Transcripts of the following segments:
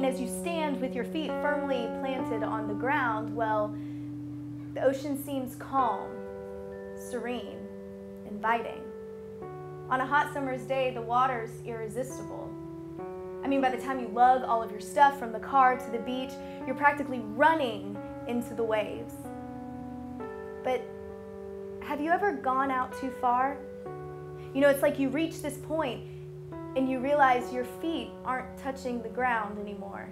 mean, as you stand with your feet firmly planted on the ground, well, the ocean seems calm, serene, inviting. On a hot summer's day, the water's irresistible. I mean, by the time you lug all of your stuff from the car to the beach, you're practically running into the waves. But have you ever gone out too far? You know, it's like you reach this point and you realize your feet aren't touching the ground anymore.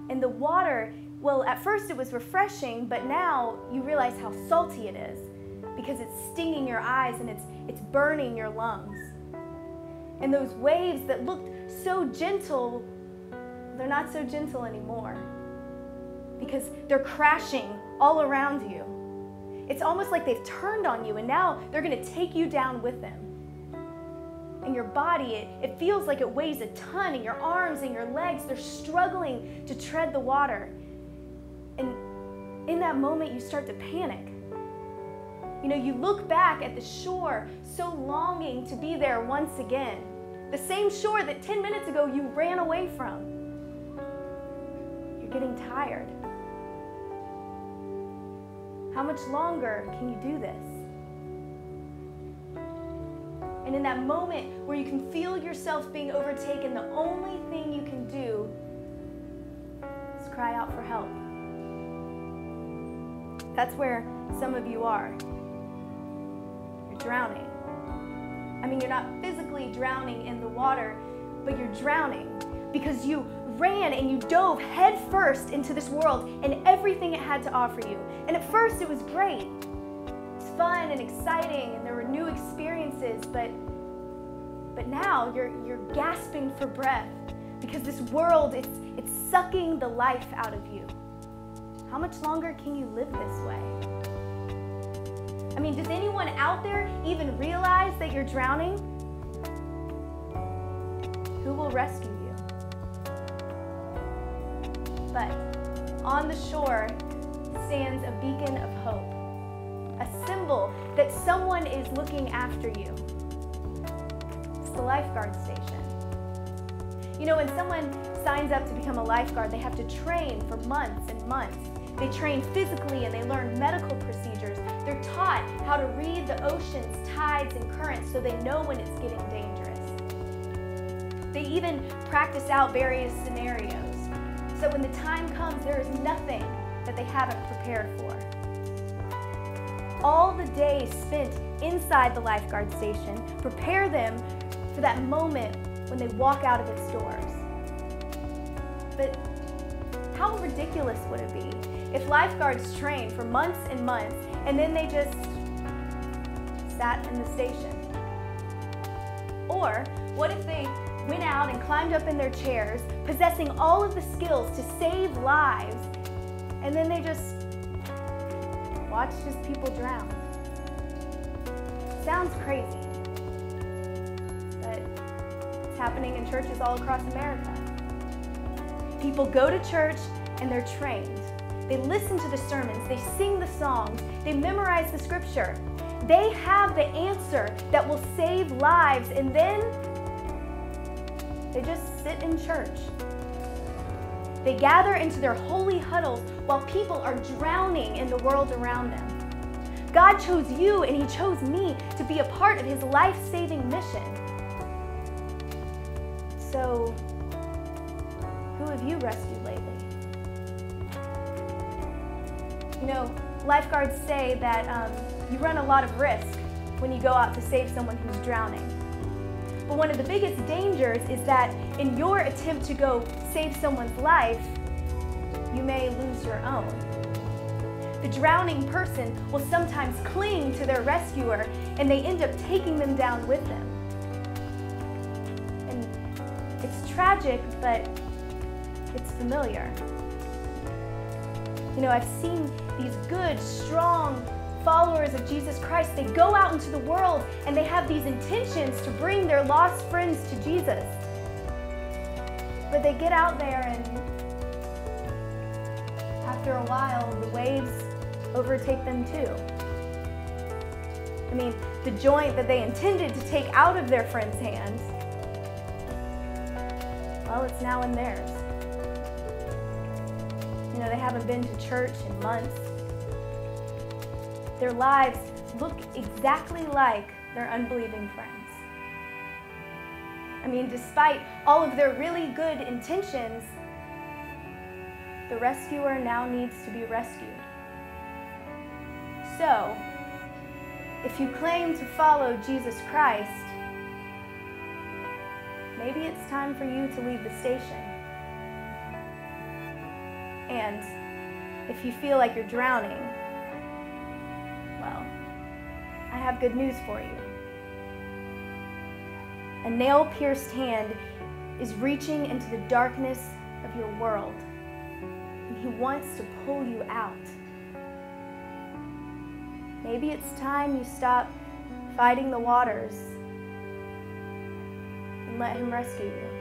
And the water, well, at first it was refreshing, but now you realize how salty it is because it's stinging your eyes and it's burning your lungs. And those waves that looked so gentle, they're not so gentle anymore because they're crashing all around you. It's almost like they've turned on you and now they're going to take you down with them. And your body, it feels like it weighs a ton, and your arms and your legs, they're struggling to tread the water. And in that moment, you start to panic. You know, you look back at the shore so longing to be there once again. The same shore that 10 minutes ago you ran away from. You're getting tired. How much longer can you do this? And in that moment where you can feel yourself being overtaken, the only thing you can do is cry out for help. That's where some of you are. You're drowning. I mean, you're not physically drowning in the water, but you're drowning because you ran and you dove head first into this world and everything it had to offer you. And at first it was great. It's fun and exciting and there were new experiences, but now you're gasping for breath because this world, it's sucking the life out of you. How much longer can you live this way? I mean, does anyone out there even realize that you're drowning? Who will rescue you? But on the shore stands a beacon of hope, a symbol that someone is looking after you. It's the lifeguard station. You know, when someone signs up to become a lifeguard, they have to train for months and months. They train physically and they learn medical procedures. They're taught how to read the ocean's tides and currents so they know when it's getting dangerous. They even practice out various scenarios so when the time comes, there is nothing that they haven't prepared for. All the days spent inside the lifeguard station prepare them for that moment when they walk out of its doors. But how ridiculous would it be if lifeguards trained for months and months and then they just sat in the station? Or what if they went out and climbed up in their chairs, possessing all of the skills to save lives, and then they just watched as people drown? Sounds crazy, but it's happening in churches all across America. People go to church and they're trained. They listen to the sermons, they sing the songs, they memorize the scripture. They have the answer that will save lives, and then they just sit in church. They gather into their holy huddles while people are drowning in the world around them. God chose you and He chose me to be a part of His life-saving mission. So, who have you rescued lately? You know, lifeguards say that you run a lot of risk when you go out to save someone who's drowning. But one of the biggest dangers is that in your attempt to go save someone's life, you may lose your own. The drowning person will sometimes cling to their rescuer and they end up taking them down with them. And it's tragic, but it's familiar. You know, I've seen these good, strong followers of Jesus Christ. They go out into the world and they have these intentions to bring their lost friends to Jesus. But they get out there and after a while, the waves overtake them too. I mean, the joint that they intended to take out of their friend's hands, well, it's now in theirs. You know, they haven't been to church in months. Their lives look exactly like their unbelieving friends. I mean, despite all of their really good intentions, the rescuer now needs to be rescued. So, if you claim to follow Jesus Christ, maybe it's time for you to leave the station. And if you feel like you're drowning, well, I have good news for you. A nail-pierced hand is reaching into the darkness of your world, and he wants to pull you out. Maybe it's time you stop fighting the waters and let him rescue you.